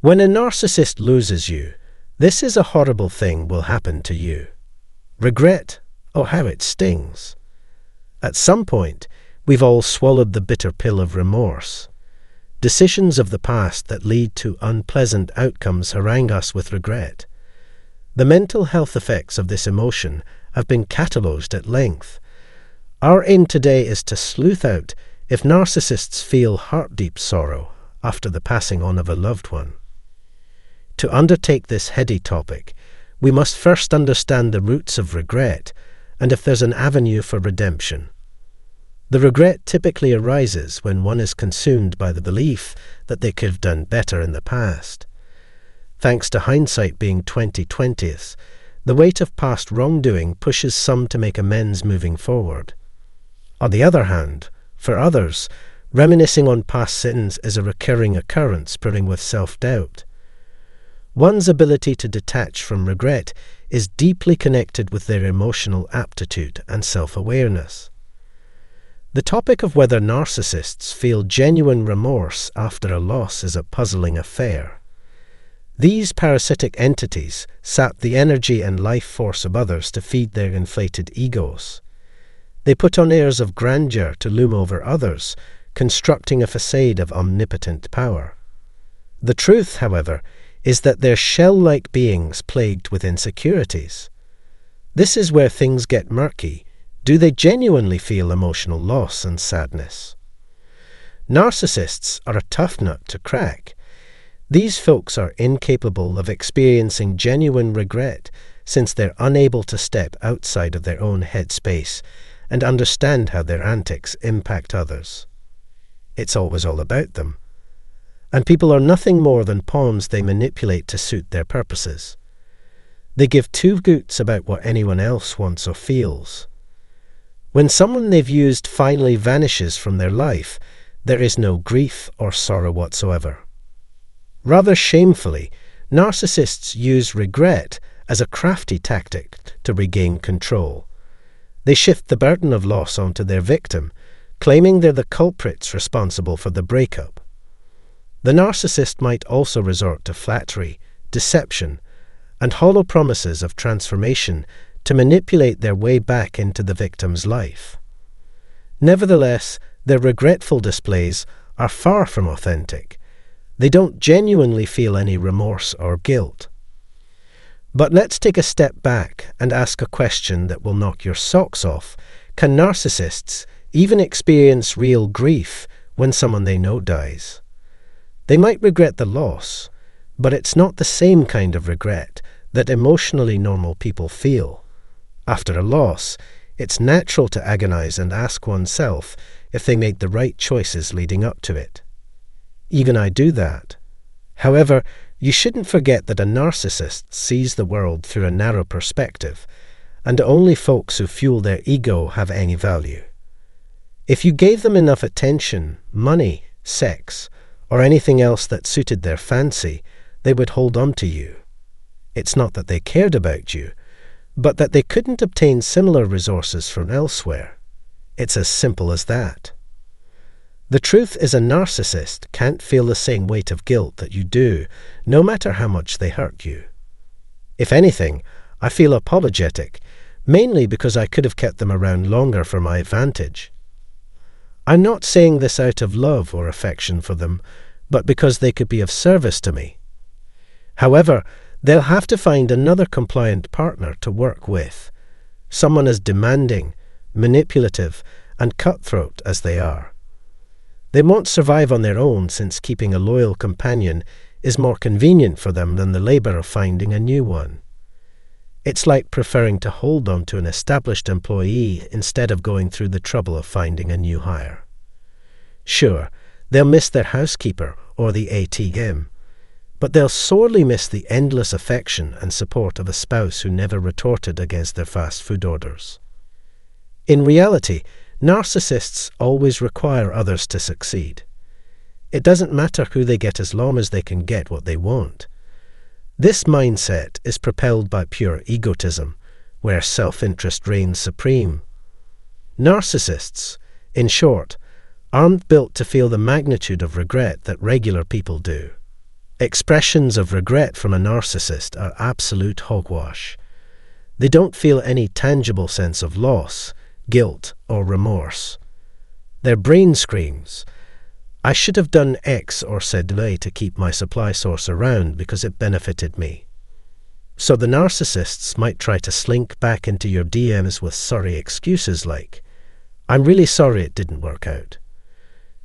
When a narcissist loses you, this is a horrible thing will happen to you. Regret, oh how it stings. At some point, we've all swallowed the bitter pill of remorse. Decisions of the past that lead to unpleasant outcomes harangue us with regret. The mental health effects of this emotion have been catalogued at length. Our aim today is to sleuth out if narcissists feel heart-deep sorrow after the passing on of a loved one. To undertake this heady topic, we must first understand the roots of regret and if there's an avenue for redemption. The regret typically arises when one is consumed by the belief that they could have done better in the past. Thanks to hindsight being 20/20, the weight of past wrongdoing pushes some to make amends moving forward. On the other hand, for others, reminiscing on past sins is a recurring occurrence brewing with self-doubt. One's ability to detach from regret is deeply connected with their emotional aptitude and self-awareness. The topic of whether narcissists feel genuine remorse after a loss is a puzzling affair. These parasitic entities sap the energy and life force of others to feed their inflated egos. They put on airs of grandeur to loom over others, constructing a facade of omnipotent power. The truth, however, is that they're shell-like beings plagued with insecurities. This is where things get murky. Do they genuinely feel emotional loss and sadness? Narcissists are a tough nut to crack. These folks are incapable of experiencing genuine regret since they're unable to step outside of their own headspace and understand how their antics impact others. It's always all about them. And people are nothing more than pawns they manipulate to suit their purposes. They give two hoots about what anyone else wants or feels. When someone they've used finally vanishes from their life, there is no grief or sorrow whatsoever. Rather shamefully, narcissists use regret as a crafty tactic to regain control. They shift the burden of loss onto their victim, claiming they're the culprits responsible for the breakup. The narcissist might also resort to flattery, deception, and hollow promises of transformation to manipulate their way back into the victim's life. Nevertheless, their regretful displays are far from authentic. They don't genuinely feel any remorse or guilt. But let's take a step back and ask a question that will knock your socks off. Can narcissists even experience real grief when someone they know dies? They might regret the loss, but it's not the same kind of regret that emotionally normal people feel. After a loss, it's natural to agonize and ask oneself if they made the right choices leading up to it. Even I do that. However, you shouldn't forget that a narcissist sees the world through a narrow perspective, and only folks who fuel their ego have any value. If you gave them enough attention, money, sex, or anything else that suited their fancy, they would hold on to you. It's not that they cared about you, but that they couldn't obtain similar resources from elsewhere. It's as simple as that. The truth is a narcissist can't feel the same weight of guilt that you do, no matter how much they hurt you. If anything, I feel apologetic, mainly because I could have kept them around longer for my advantage. I'm not saying this out of love or affection for them, but because they could be of service to me. However, they'll have to find another compliant partner to work with, someone as demanding, manipulative, and cutthroat as they are. They won't survive on their own since keeping a loyal companion is more convenient for them than the labor of finding a new one. It's like preferring to hold on to an established employee instead of going through the trouble of finding a new hire. Sure, they'll miss their housekeeper or the ATM, but they'll sorely miss the endless affection and support of a spouse who never retorted against their fast food orders. In reality, narcissists always require others to succeed. It doesn't matter who they get as long as they can get what they want. This mindset is propelled by pure egotism, where self-interest reigns supreme. Narcissists, in short, aren't built to feel the magnitude of regret that regular people do. Expressions of regret from a narcissist are absolute hogwash. They don't feel any tangible sense of loss, guilt, or remorse. Their brain screams, "I should have done X or said Y to keep my supply source around because it benefited me." So the narcissists might try to slink back into your DMs with sorry excuses like, "I'm really sorry it didn't work out.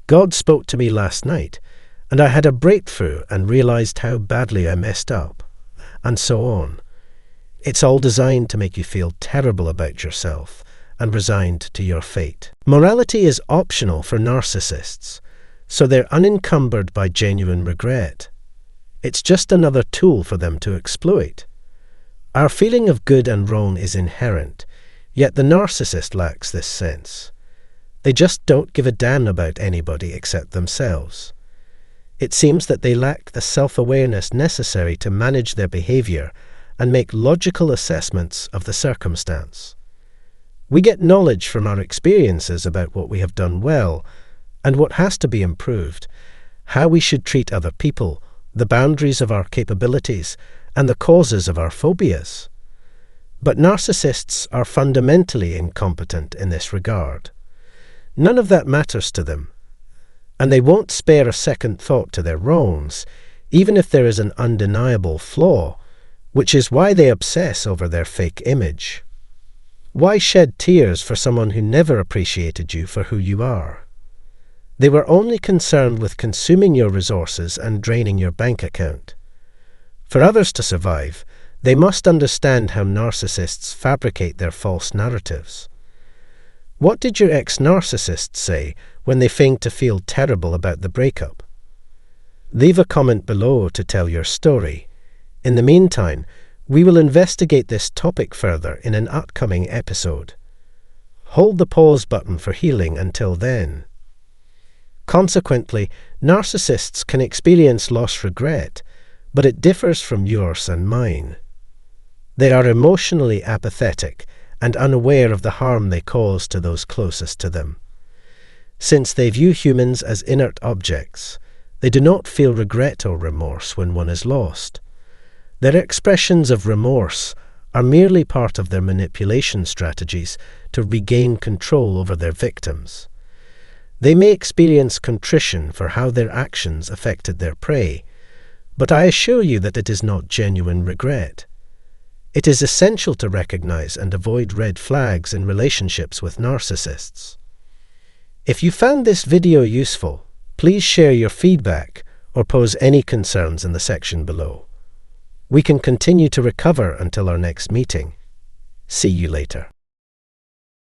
God spoke to me last night, and I had a breakthrough and realized how badly I messed up," and so on. It's all designed to make you feel terrible about yourself and resigned to your fate. Morality is optional for narcissists, so they're unencumbered by genuine regret. It's just another tool for them to exploit. Our feeling of good and wrong is inherent, yet the narcissist lacks this sense. They just don't give a damn about anybody except themselves. It seems that they lack the self-awareness necessary to manage their behavior and make logical assessments of the circumstance. We get knowledge from our experiences about what we have done well and what has to be improved, how we should treat other people, the boundaries of our capabilities, and the causes of our phobias. But narcissists are fundamentally incompetent in this regard. None of that matters to them, and they won't spare a second thought to their wrongs, even if there is an undeniable flaw, which is why they obsess over their fake image. Why shed tears for someone who never appreciated you for who you are? They were only concerned with consuming your resources and draining your bank account. For others to survive, they must understand how narcissists fabricate their false narratives. What did your ex-narcissist say when they feigned to feel terrible about the breakup? Leave a comment below to tell your story. In the meantime, we will investigate this topic further in an upcoming episode. Hold the pause button for healing until then. Consequently, narcissists can experience loss regret, but it differs from yours and mine. They are emotionally apathetic and unaware of the harm they cause to those closest to them. Since they view humans as inert objects, they do not feel regret or remorse when one is lost. Their expressions of remorse are merely part of their manipulation strategies to regain control over their victims. They may experience contrition for how their actions affected their prey, but I assure you that it is not genuine regret. It is essential to recognize and avoid red flags in relationships with narcissists. If you found this video useful, please share your feedback or pose any concerns in the section below. We can continue to recover until our next meeting. See you later.